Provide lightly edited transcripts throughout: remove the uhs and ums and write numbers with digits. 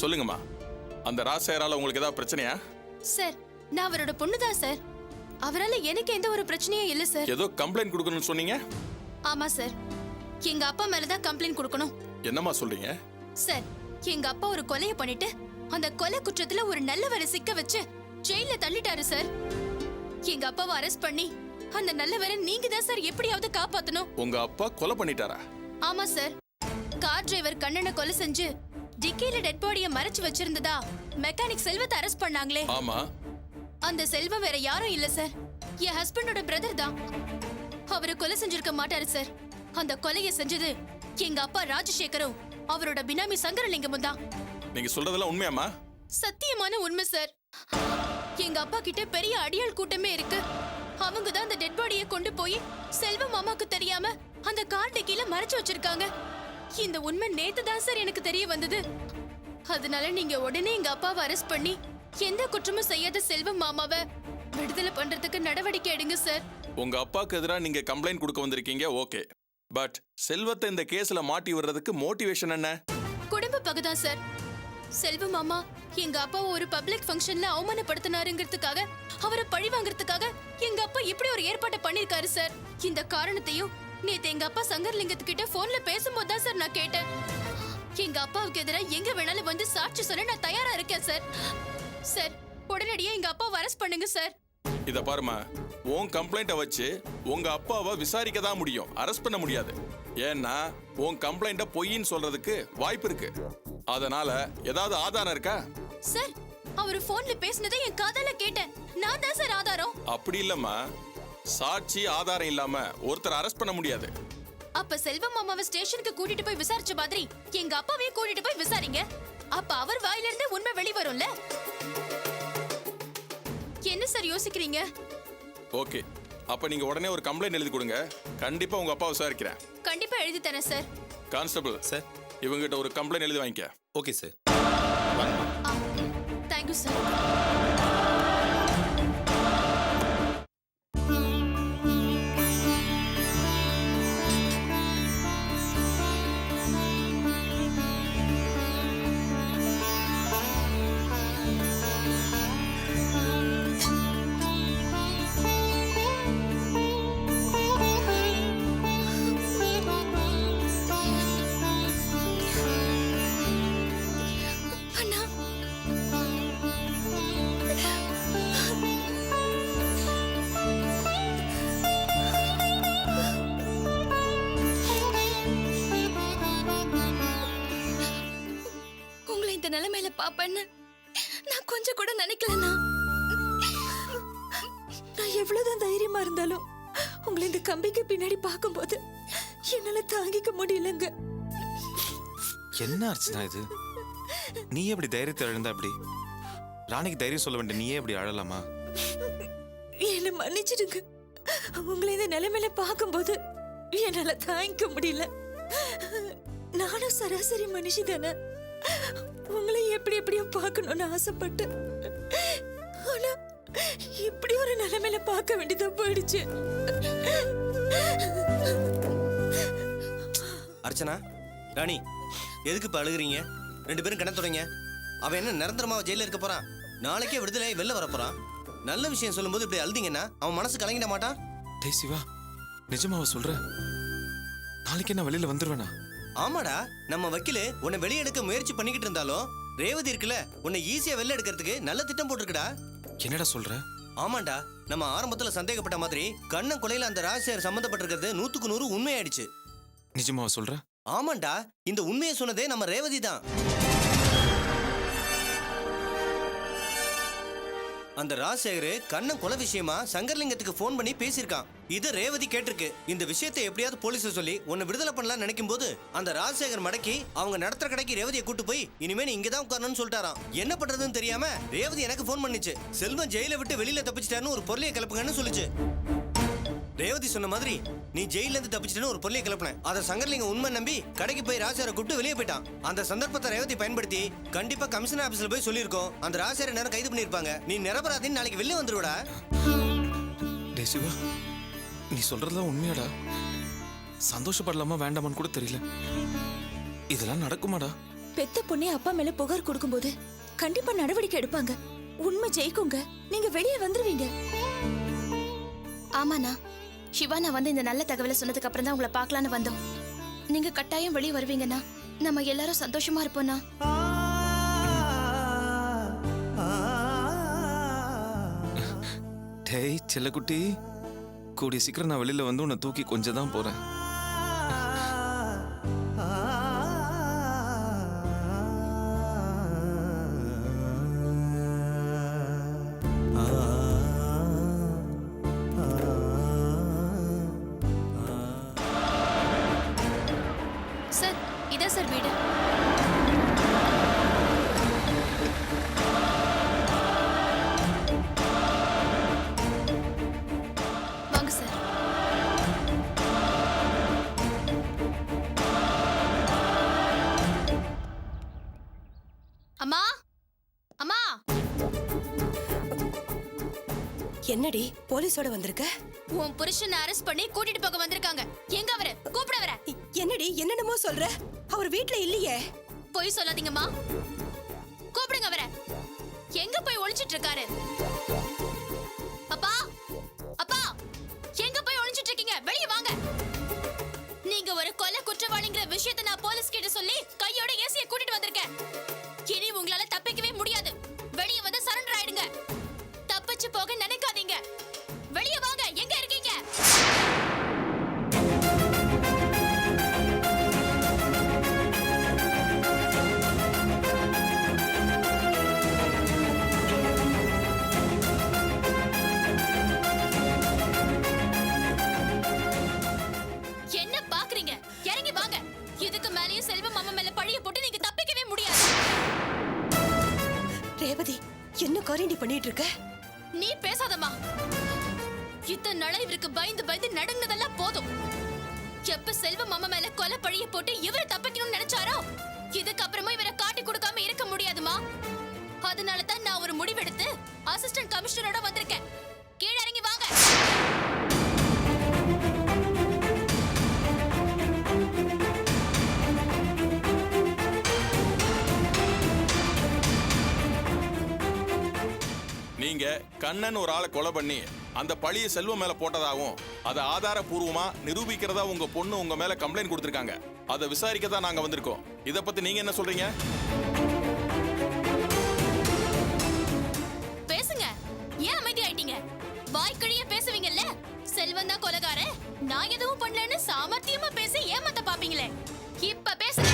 சொல்லுங்கம்மா, அந்த ராசேரால உங்களுக்கு ஏதாவது பிரச்சனையா? சார், நான் அவரோட பொண்ணுதான் சார். அவரால எனக்கு எந்த ஒரு பிரச்சனையும் இல்ல சார். ஏதோ கம்ப்ளைண்ட் கொடுக்கணும்னு சொன்னீங்க? ஆமா சார், எங்க அப்பா மேலதான் கம்ப்ளைண்ட் கொடுக்கணும். என்னம்மா சொல்றீங்க? சார், எங்க அப்பா ஒரு கொலையை பண்ணிட்டு அந்த கொலை குற்றத்துல ஒரு நல்லவரை சிக்க வச்சு ஜெயில தள்ளிட்டாரு சார். எங்க அப்பாவை அரெஸ்ட் பண்ணி அந்த நல்லவரை நீங்க தான் சார் எப்படியாவது காப்பாத்தணும். உங்க அப்பா கொலை பண்ணிட்டாரா? ஆமா சார், கார் டிரைவர் கண்ணனை கொலை செஞ்சு டிக்கில டெட் பாடியை மறைச்சு வச்சிருந்ததா மெக்கானிக் செல்வத்தை அரெஸ்ட் பண்ணாங்களே. ஆமா. அந்த செல்வம் வேற யாரும் இல்ல சார், என் ஹஸ்பண்டோட பிரதர் தான். அவரை கொலை செஞ்சிருக்க மாட்டாரு சார். அந்த கொலையை செஞ்சது எங்க அப்பா ராஜசேகரும் அவரோட பினாமி சங்கரலிங்கமும் தான். நீங்க சொல்றதெல்லாம் உண்மையாமா? சத்தியமான உண்மை சார். எங்க அப்பா கிட்ட பெரிய அடியாள் கூட்டமே இருக்கு. அவங்க தான் அந்த டெட் பாடியை கொண்டு போய் செல்வ மாமாக்கு தெரியாம அந்த கார் டிக்கில மறைச்சு வச்சிருக்காங்க. இந்த உண்மை நேத்து தான் சார் எனக்கு தெரிய வந்தது. அதனால நீங்க உடனே எங்க அப்பாவை அரெஸ்ட் பண்ணி எந்த குற்றமும் செய்யாத செல்வ மாமாவை விடுதலை பண்றதுக்கு நடவடிக்கை எடுங்க சார். உங்க அப்பாக்கு எதிராக நீங்க கம்ப்ளைண்ட் கொடுக்க வந்திருக்கீங்க, ஓகே. பட் செல்வத்தை இந்த கேஸ்ல மாட்டி வர்றதுக்கு மோட்டிவேஷன் என்ன? குடும்ப பகுதான் சார். செல்வ மாமா எங்க அப்பாவை ஒரு பப்ளிக் ஃபங்க்ஷன்ல அவமானப்படுத்தினாருங்கிறதுக்காக, அவரை பழி வாங்குறதுக்காக எங்க அப்பா இப்படி ஒரு ஏற்பாட்டை பண்ணிருக்காரு சார். இந்த காரணத்தையும் நேத்து எங்க அப்பா சங்கர்லிங்கத்துக்கிட்ட போன்ல பேசும்போது தான் சார் நான் கேட்டேன். எங்க அப்பாவுக்கு எதிராக எங்க வேணாலும் வந்து சாட்சி சொல்ல நான் தயாரா இருக்கேன் சார். சார், உடனடியா எங்க அப்பாவை அரெஸ்ட் பண்ணுங்க சார். இத பாருமா, உன் கம்ப்ளைண்ட்டை வச்சு உங்க அப்பாவை விசாரிக்க தான் முடியும், அரெஸ்ட் பண்ண முடியாது. ஏன்னா உன் கம்ப்ளைண்ட்டை பொய்ன்னு சொல்றதுக்கு வாய்ப்பு இருக்கு. அதனால ஏதாவது ஆதாரம் இருக்கா? சார், அவர் போன்ல பேசினதை என் காதால கேட்டேன். நான் தான் சார் ஆதாரம். அப்படி இல்லம்மா, சாட்சி ஆதாரம் இல்லாம ஒருத்தர் அரெஸ்ட் பண்ண முடியாது. அப்ப செல்வம் மாமாவை ஸ்டேஷனுக்கு கூட்டிட்டு போய் விசாரிச்ச மாதிரி எங்க அப்பாவையும் கூட்டிட்டு போய் விசாரிங்க. அப்ப அவர் வாயில இருந்து உண்மை வெளிவரும்ல. என்ன சார் யோசிக்கிறீங்க? ஓகே, அப்ப நீங்க உடனே ஒரு கம்ப்ளைண்ட் எழுதி கொடுங்க. கண்டிப்பா உங்க அப்பா விசாரிக்கிறேன். கண்டிப்பா எழுதி தரேன் சார். கான்ஸ்டபிள் சார், இவங்கிட்ட ஒரு கம்ப்ளைண்ட் எழுதி வாங்கிக்க. Okay sir. Thank you sir. நிலைமையில பாப்பேன்னு நான் கொஞ்சம் கூட நினைக்கலண்ணா. நான் எவ்வளவுதான் தைரியமா இருந்தாலும் உங்களை இந்த கம்பிக்கு பின்னாடி பார்க்கும்போது என்னால தாங்கிக்க முடியலங்க. என்ன அர்ச்சனா இது? நீ எப்படி தைரியத்தை இழந்தா? அப்படி ராணிக்கு தைரியம் சொல்ல வேண்டிய நீயே எப்படி அழலாமா? என்ன மன்னிச்சிடுங்க. உங்களை இந்த நிலைமையில பார்க்கும்போது என்னால தாங்கிக்க முடியல. நானும் சராசரி மனுஷி தானே. உங்களை எப்படி எப்படியோ பார்க்கணும்னு ஆசைப்பட்டு, ஆனா இப்படி ஒரு நிலைமையில பார்க்க வேண்டியதா போயிடுச்சு. அர்ச்சனா, ராணி, எதுக்கு இப்ப அழுகுறீங்க? ரெண்டு பேரும் கிணத்து தொடங்க. அவன் என்ன நிரந்தரமா ஜெயில இருக்க போறான்? நாளைக்கே விடுதலை வெளில வர போறான். நல்ல விஷயம் சொல்லும்போது இப்படி அழுதிங்கன்னா அவன் மனசு கலங்கிட மாட்டான். டேய் சிவா, நிஜமாவ சொல்ற? நாளைக்கு நான் வெளியில வந்துருவேனா? ஆமாடா, நம்ம வக்கீல உன்னை வெளியே எடுக்க முயற்சி பண்ணிக்கிட்டு இருந்தாலும் ரேவதி இருக்குல்ல, உன்னை ஈஸியா வெளில எடுக்கிறதுக்கு நல்ல திட்டம் போட்டிருக்குடா. என்னடா சொல்ற? ஆமாண்டா, நம்ம ஆரம்பத்துல சந்தேகப்பட்ட மாதிரி கண்ணன் கொலையில அந்த ராஜசேகர் சம்பந்தப்பட்டிருக்கிறது 100க்கு 100 உண்மையாயிடுச்சு. நிஜமாவ சொல்ற? ஆமாண்டா, இந்த உண்மையை சொன்னதே நம்ம ரேவதி தான். அந்த ராஜசேகர் கண்ணன் கொலை விஷயமா சங்கர்லிங்கத்துக்கு போன் பண்ணி பேசியிருக்கான். இது ரேவதி கேட்டிருக்கு. இந்த விஷயத்தை எப்படியாவது போலீஸை சொல்லி உன்னை விடுதலை பண்ணலாம் நினைக்கும் போது அந்த ராஜசேகர் மடக்கி அவங்க நடத்துற கடைக்கு ரேவதியை கூட்டு போய் இனிமே நீ இங்கதான் உட்காரணும்னு சொல்லிட்டாராம். என்ன பண்றதுன்னு தெரியாம ரேவதி எனக்கு போன் பண்ணிச்சு. செல்வம் ஜெயில விட்டு வெளியில தப்பிச்சிட்டாருன்னு ஒரு பொருளையை கிளப்புங்கன்னு சொல்லிச்சு. ரேவதி சொன்ன மாதிரி நீ ஜெயில இருந்து தப்பிச்சிட்டேன்னு ஒரு பொருளையை கிளப்பின. அதை சங்கர்லிங்கம் உண்மை நம்பி கடைக்கு போய் ராஜசேகரை கூப்பிட்டு வெளியே போயிட்டான். அந்த சந்தர்ப்பத்தை ரேவதி பயன்படுத்தி கண்டிப்பா கமிஷனர் ஆபீஸ்ல போய் சொல்லியிருக்கோம். அந்த ராஜசேகரை நேரம் கைது பண்ணிருப்பாங்க. நீ நிரபராதின்னு நாளைக்கு வெளியே வந்துருவடா. டேய் சிவா, நீ சொல்றதுலாம் உண்மையாடா? சந்தோஷப்படலாமா வேண்டாமான்னு கூட தெரியல. இதெல்லாம் நடக்குமாடா? பெத்த பொண்ணே அப்பா மேல புகார் கொடுக்கும்போது கண்டிப்பா நடவடிக்கை எடுப்பாங்க. உண்மை ஜெயிக்குங்க. நீங்க வெளியே வந்துருவீங்க. ஆமாண்ணா, சிவானா வந்து இந்த நல்ல தகவலை சொன்னதுக்கு அப்புறம் தான் உங்களை பார்க்கலான்னு வந்தோம். நீங்க கட்டாயம் வெளியே வருவீங்கண்ணா. நம்ம எல்லாரும் சந்தோஷமா இருப்போம்ண்ணா. டேய் செல்லக்குட்டி, கூடிய சீக்கிரம் நான் வெளியில வந்து உன்னை தூக்கி கொஞ்சம் தான் போறேன். சார், இதான் சார் வீடு. வாங்க சார். அம்மா, அம்மா. என்னடி போலீஸோட வந்திருக்க? உன் புருஷனை அரெஸ்ட் பண்ணி கூட்டிட்டு போக வந்திருக்காங்க. எங்க அவரு? கூப்பிட வர. என்னடி என்னென்னமோ சொல்ற? அவர் வீட்ல இல்லையே. போய் சொல்லாதீங்கம்மா. கூப்பிடுங்க அவரை. எங்க போய் ஒளிச்சிட்டு இருக்காரு? அப்பா, அப்பா, எங்க போய் ஒளிச்சிட்டு இருக்கீங்க? வெளிய வாங்க. நீங்க ஒரு கொலை குற்றவாளிங்கிற விஷயத்தை நான் போலீஸ் கிட்ட சொல்லி கையோட ஏசிய கூட்டிட்டு வந்திருக்கேன். இனி உங்களால தப்பிக்கவே முடியாது. வெளிய வந்து சரண்டர் ஆயிடுங்க. தப்பிச்சு போக நினைக்காதீங்க. வெளிய வாங்க. எங்க இருக்கீங்க? என்ன பாக்குறீங்க? இறங்கி வாங்க. இதுக்கு மேலயும் செல்வம் மாமா மேல பழிய போட்டு நீங்க தப்பிக்கவே முடியாது. ரேவதி, என்ன காரியண்டி பண்ணிட்டு இருக்க? நீ பேசாதம்மா. இத்தனை நாளா இவருக்கு பயந்து பயந்து நடுங்கினதெல்லாம் போதும். எப்ப செல்வம் மாமா மேல கொலை பழிய போட்டு இவரை தப்பிக்கணும்னு நினைச்சாரோ, இதுக்கு அப்புறமா இவரை காட்டி கொடுக்காம இருக்க முடியாதுமா. அதனால தான் நான் ஒரு முடிவெடுத்து அசிஸ்டன்ட் கமிஷனரோட வந்திருக்கேன். கீழே இறங்கி வாங்க. நீங்க கண்ணன் ஒரு ஆளை கொலை பண்ணி அந்த பழிய செல்வம் மேல போட்டதாகவும் அதை ஆதாரபூர்வமா நிரூபிக்கிறதா உங்க பொண்ணு உங்க மேல கம்ப்ளைண்ட் கொடுத்திருக்காங்க. அதை விசாரிக்க தான் நாங்க வந்திருக்கோம். இத பத்தி நீங்க என்ன சொல்றீங்க? பேசுங்க. ஏன் அமைதி ஆயிட்டீங்க? வாய்க்கழிய பேசுவீங்கல்ல. செல்வம் தான் கொலைகாரன், நான் எதுவும் பண்ணலன்னு சாமர்த்தியமா பேசி ஏமாத்த பாப்பீங்களே. இப்ப பேசுங்க.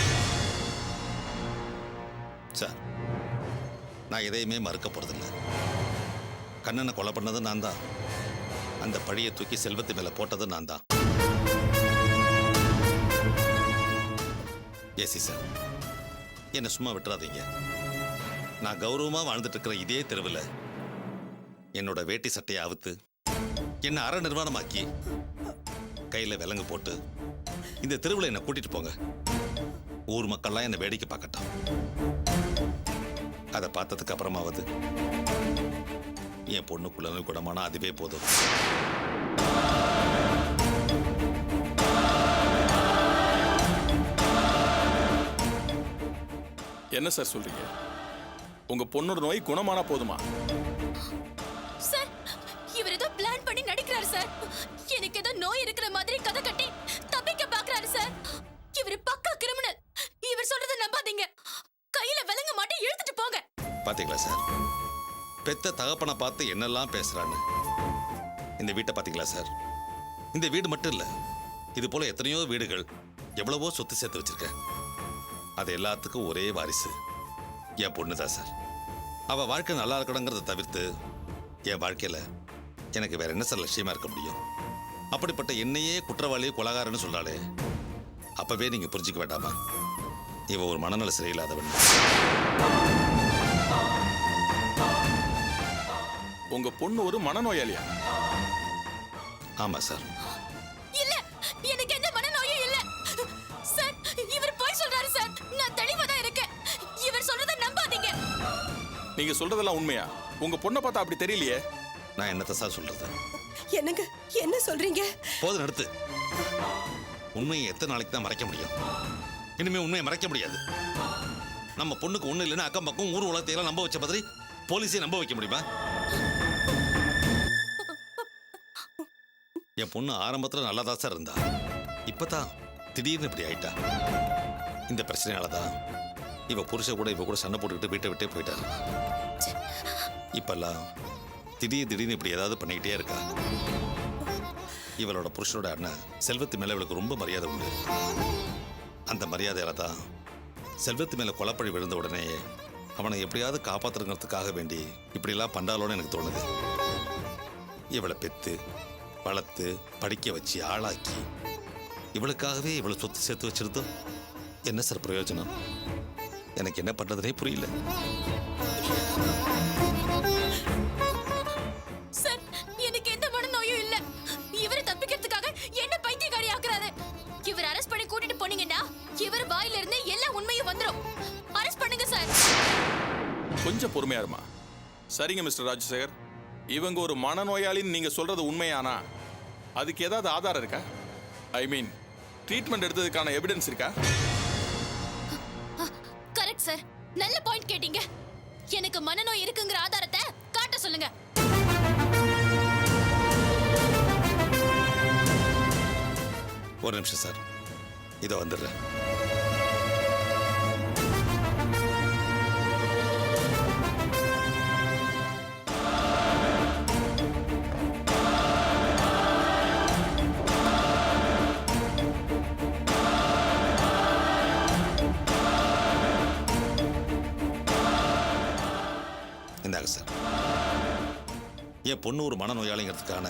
சார், நான் எதையுமே மறுக்க போறதில்லை. கண்ணனை கொலை பண்ணது நான் தான். அந்த பழியை தூக்கி செல்வத்து மேல போட்டது நான் தான். ஏசி சார், என்னை சும்மா விட்டுறாதீங்க. நான் கௌரவமா வாழ்ந்துட்டு இருக்கிற இதே தெருவில் என்னோட வேட்டி சட்டையை அவுத்து என்னை அற நிர்வாணமாக்கி கையில விலங்கு போட்டு இந்த தெருவில் என்னை கூட்டிட்டு போங்க. ஊர் மக்கள்லாம் என்னை வேடிக்கை பார்க்கட்டும். அதை பார்த்ததுக்கு அப்புறமாவது என் பொண்ணுக்குள்ள குணமானா அதுவே போதும். என்ன சார் சொல்றீங்க? உங்க பொண்ணோட நோய் குணமானா போதுமா? சார், இவர் ஏதோ பிளான் பண்ணி நடிக்கிறாரு சார். எனக்கு ஏதோ நோய் இருக்கிற மாதிரி கதை கட்டி தப்பிக்க பாக்குறாரு சார். இவர் பக்கா கிரிமினல். இவர் சொல்றதை நம்பாதீங்க. கையில விலங்க மாட்டி இழுத்துட்டு போங்க. பாத்தீங்களா சார், பெத்த தகப்பனை பார்த்து என்னெல்லாம் பேசுறான்னு. இந்த வீட்டை பாத்தீங்களா சார்? இந்த வீடு மட்டும் இல்ல, இது போல எத்தனையோ வீடுகள், எவ்வளவோ சொத்து சேர்த்து வச்சிருக்கேன். அது எல்லாத்துக்கும் ஒரே வாரிசு என் பொண்ணு தான் சார். அவ வாழ்க்கை நல்லா இருக்கணுங்கிறத தவிர்த்து என் வாழ்க்கையில எனக்கு வேற என்ன சார் லட்சியமா இருக்க முடியும்? அப்படிப்பட்ட என்னையே குற்றவாளியே கொலகாரன்னு சொன்னாலே அப்பவே நீங்க புரிஞ்சுக்க வேண்டாமா? இவ ஒரு மனநல சரியில்லாதவன். உங்க பொண்ணு ஒரு மனநோயாளியா? ஆமா சார். இல்ல, எனக்கு எந்த மனநோயும் இல்ல சார். இவர் போய் சொல்றாரு சார். நான் தெளிவா தான் இருக்கேன். இவர் சொல்றதை நம்பாதீங்க. நீங்க சொல்றதெல்லாம் உண்மையா? உங்க பொண்ணை பார்த்தா அப்படி தெரியலையே. நான் என்னத்த சார் சொல்றது? என்னங்க என்ன சொல்றீங்க? போதும், நிறுத்து. உண்மையை எத்தனை நாளைக்கு தான் மறைக்க முடியும்? இனிமே உண்மையை மறைக்க முடியாது. நம்ம பொண்ணுக்கு ஒண்ணு இல்லைன்னா அக்கம் பக்கம் ஊர் உலகத்தையெல்லாம் நம்ப வச்ச மாதிரி போலீஸே நம்ப வைக்க முடியுமா? என் பொண்ணு ஆரம்பத்துல நல்லா தான் சார் இருந்தா, இப்பதான் திடீர்னு இப்படி ஆயிட்டா. இந்த பிரச்சனையால தான் இவ புருஷ கூட இவ கூட சண்டை போட்டுக்கிட்டு வீட்டை விட்டே போயிட்டாரு. இப்பெல்லாம் திடீர்னு இப்படி ஏதாவது பண்ணிக்கிட்டே இருக்கா. இவளோட புருஷனோட அண்ணன் செல்வத்து மேல இவளுக்கு ரொம்ப மரியாதை உண்டு. அந்த மரியாதையால தான் செல்வத்து மேல கொலப்பழி விழுந்த உடனே அவனை எப்படியாவது காப்பாத்துறதுக்காக வேண்டி இப்படிலாம் பண்றாளோன்னு எனக்கு தோணுது. இவளை பெத்து வளர்த்து படிக்க வச்சு ஆளாக்கி இவளுக்காகவே இவளை சொத்து சேர்த்து வச்சிருந்தோம். என்ன சார் பிரயோஜனம்? எனக்கு என்ன பண்றதுனே புரியல. சார், எனக்கு எந்த மனநோயும் இல்ல. இவரை தப்பிக்கிறதுக்காக என்ன பைத்தியக்காரி ஆக்குறாரு. இவர் அரெஸ்ட் பண்ணி கூட்டிட்டு போனீங்கன்னா இவர் வாயில இருந்து எல்லா உண்மையும் வந்துரும். அரெஸ்ட் பண்ணுங்க சார். கொஞ்சம் பொறுமையா இருமா. சரிங்க மிஸ்டர் ராஜசேகர், இவங்க ஒரு மனநோயாளின்னு நீங்க சொல்றது உண்மையானா அதுக்கு ஏதாவது ஆதாரம் இருக்கா? ஐ மீன் ட்ரீட்மெண்ட் எடுத்ததுக்கான எவிடன்ஸ் இருக்கா? கரெக்ட் சார், நல்ல பாயிண்ட் கேட்டீங்க. எனக்கு மனநோய் இருக்குங்கிற ஆதாரத்தை காட்ட சொல்லுங்க. ஒரு நிமிஷம் சார், இதோ வந்துடுறேன். இந்தாங்க சார், என் பொண்ணு ஒரு மனநோயாளிங்கிறதுக்கான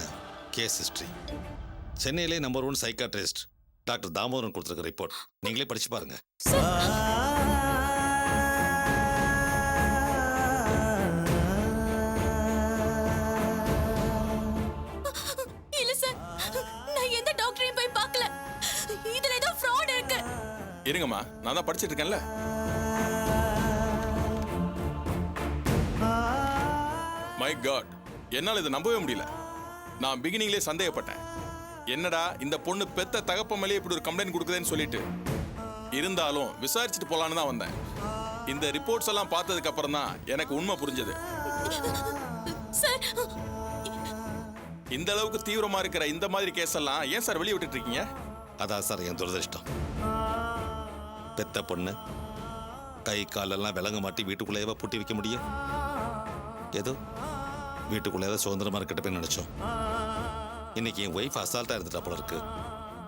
கேஸ் ஹிஸ்டரி. சென்னையிலே நம்பர் 1 சைக்காட்ரிஸ்ட் டாக்டர் தாமோதரன் கொடுத்துருக்க ரிப்போர்ட். நீங்களே படிச்சு பாருங்க. இல்ல சார், நான் எந்த டாக்டரையும் போய் பார்க்கல. இதுல ஏதோ ஃப்ராட் இருக்கு. இருங்கம்மா, நான் தான் படிச்சிட்டு இருக்கேன்ல. மை காட், என்னால் இதை நம்பவே முடியல. நான் பிகினிங்லேயே சந்தேகப்பட்டேன். என்னடா இந்த பொண்ணு பெத்த தகப்ப மேலே இப்படி ஒரு கம்ப்ளைண்ட் கொடுக்குதுன்னு சொல்லிட்டு. இருந்தாலும் விசாரிச்சுட்டு போலான்னு தான் வந்தேன். இந்த ரிப்போர்ட்ஸ் எல்லாம் பார்த்ததுக்கு அப்புறம் தான் எனக்கு உண்மை புரிஞ்சது. சார், இந்த அளவுக்கு தீவிரமா இருக்கிற இந்த மாதிரி கேஸ் எல்லாம் ஏன் சார் வெளியே விட்டுட்டு இருக்கீங்க? அதான் சார் என் துரதிருஷ்டம். பெத்த பொண்ணு கை காலெல்லாம் விலங்க மாட்டி வீட்டுக்குள்ளேயே பூட்டி வைக்க முடியும்? ஏதோ வீட்டுக்குள்ளே சுதந்திரமா இருக்கட்டும் நினைச்சோம். இன்னைக்கு என் ஒய்ஃப் அசால்ட்டா இருந்துட்டா போல இருக்கு.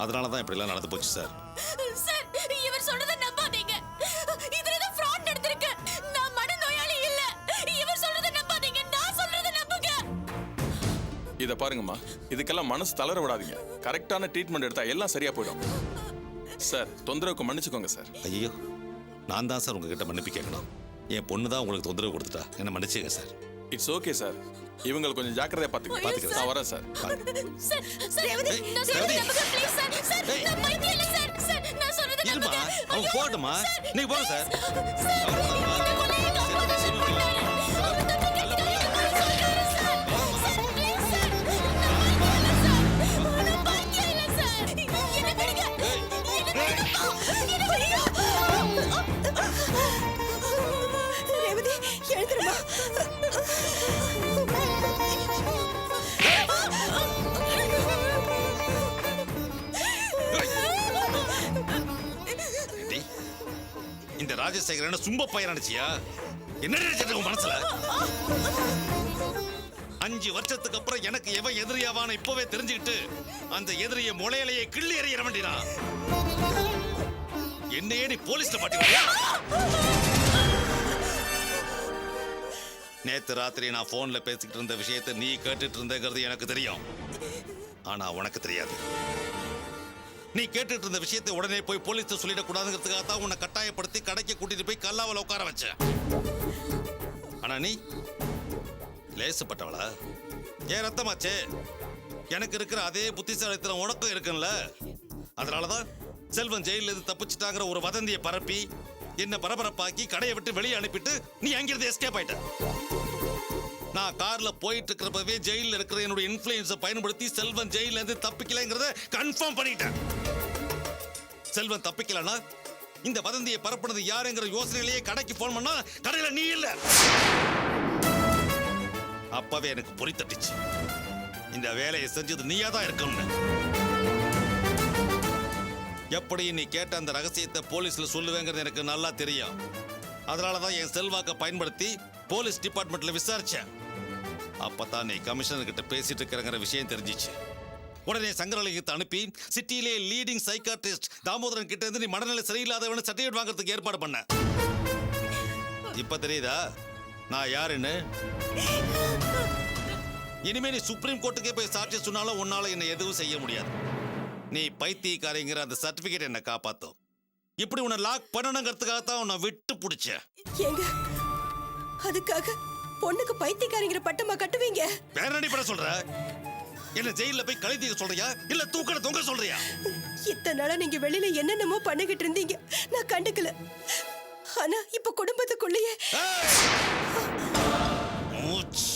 அதனால தான் இப்படிலாம் நடந்து போச்சு சார். சார், இவர் சொல்றத நம்பாதீங்க. இதுல ஏதோ ஃப்ராட் நடந்திருக்கு. நான் மனநோயாளி இல்ல. இவர் சொல்றத நம்பாதீங்க. நான் சொல்றத நம்புங்க. இதை பாருங்கம்மா, இதுக்கெல்லாம் மனசு தளர விடாதீங்க. கரெக்டான ட்ரீட்மெண்ட் எடுத்தா எல்லாம் சரியா போயிடும். சார், தொந்தரவுக்கு மன்னிச்சுக்கோங்க சார். ஐயோ, நான் தான் சார் உங்ககிட்ட மன்னிப்பு கேட்கணும். என் பொண்ணு தான் உங்களுக்கு தொந்தரவு கொடுத்துட்டா, என்ன மன்னிச்சுங்க சார். It's okay sir. இவங்களை கொஞ்சம் ஜாக்கிரதையா பாத்துக்கிறேன். நான் வரேன் சார். சார், நான் சொல்றத நம்புங்க ப்ளீஸ் சார். சார், நான் பைத்தியம் இல்ல சார். சார், நான் சொல்றத இருமா, நம்புங்க. அவங்க போகட்டுமா? நீங்க போங்க சார். சார், இந்த கொலையை காப்பாத்தணும் பண்ணாரு. அவர் தப்பிக்கிறதுக்காக சொல்றாரு சார். Sir, please sir. நான் பைத்தியம் இல்ல சார். என்ன விடுங்க. என்ன விடுங்க. ரேவதி, எழுந்துருமா. ஏண்டி, இந்த ராஜசேகரன் சும்ப பையன் நினைச்சியா? என்ன நினைச்சிட்டு உன் மனசுல? 5 வருஷத்துக்கு அப்புறம் எனக்கு எவன் எதிரியாவான இப்பவே தெரிஞ்சுக்கிட்டு அந்த எதிரியை முளையிலேயே கிள்ளி எறிய வேண்டினா என்னையே நீ போலீஸ்ல மாட்டி. நேத்து ராத்திரி நான் போன்ல பேசிக்கிட்டு இருந்த விஷயத்தை நீ கேட்டுட்டு இருந்தங்கிறது எனக்கு தெரியும். ஆனா உனக்கு தெரியாது. நீ கேட்டுட்டு இருந்த விஷயத்தை உடனே போய் போலீஸ் சொல்லிடக்கூடாதுங்கிறதுக்காக தான் உன்னை கட்டாயப்படுத்தி கடைக்கு கூட்டிட்டு போய் கல்லாவல உட்கார வச்சேன். ஆனா நீ லேசுப்பட்டவளா? ஏன் ரத்தமாச்சே, எனக்கு இருக்கிற அதே புத்திசாலித்தனம் உனக்கும் இருக்குல்ல. அதனாலதான் செல்வன் ஜெயில இருந்து தப்பிச்சிட்டாங்கிற ஒரு வதந்தியை பரப்பி என்ன பரபரப்பாக்கி கடையை விட்டு வெளியே அனுப்பிட்டு நீ அங்கிருந்து எஸ்கேப் ஆயிட்ட. நான் கார்ல போயிட்டு இருக்கிறப்பவே ஜெயில இருக்கிற என்னோட இன்ஃப்ளூயன்ஸை பயன்படுத்தி செல்வன் ஜெயில இருந்து தப்பிக்கலங்கிறத கன்ஃபார்ம் பண்ணிட்டேன். செல்வன் தப்பிக்கலன்னா இந்த வதந்தியை பரப்புனது யாருங்கிற யோசனையிலேயே கடைக்கு போன் பண்ணா கடையில நீ இல்ல. அப்பவே எனக்கு பொறி தட்டுச்சு. இந்த வேலையை செஞ்சது நீயா தான் இருக்கும்னு. எப்படி நீ கேட்ட அந்த ரகசியத்தை போலீஸ்ல சொல்லுவேங்கிறது எனக்கு நல்லா தெரியும். அதனாலதான் என் செல்வாக்கை பயன்படுத்தி போலீஸ் டிபார்ட்மெண்ட்ல விசாரிச்சேன். அப்பதான் நீ கமிஷனர் கிட்ட பேசிட்டு இருக்கிறங்கிற விஷயம் தெரிஞ்சிச்சு. உடனே சங்கரலிங்கத்தை அனுப்பி சிட்டியிலே லீடிங் சைக்காட்ரிஸ்ட் தாமோதரன் கிட்ட இருந்து நீ மனநிலை சரியில்லாதவன சர்டிஃபிகேட் வாங்குறதுக்கு ஏற்பாடு பண்ண. இப்ப தெரியுதா நான் யாருன்னு? இனிமே நீ சுப்ரீம் கோர்ட்டுக்கே போய் சாட்சி சொன்னாலும் உன்னால என்ன எதுவும் செய்ய முடியாது. நீ பைத்தியக்காரிங்கிற அந்த சர்டிபிகேட் என்ன காப்பாத்தும். இப்படி உன்னை லாக் பண்ணணுங்கிறதுக்காகத்தான் உன்னை விட்டு பிடிச்ச. ஏங்க அதுக்காக பொண்ணுக்கு பைத்தியக்காரிங்கிற பட்டமா கட்டுவீங்க? வேற அடி பண்ண சொல்ற? என்ன ஜெயில போய் கழி தீக்க சொல்றியா இல்ல தூக்கல தொங்க சொல்றியா? இத்தனை நாளா நீங்க வெளியில என்னென்னமோ பண்ணிக்கிட்டு இருந்தீங்க, நான் கண்டுக்கல. ஆனா இப்ப குடும்பத்துக்குள்ளேயே மூச்சு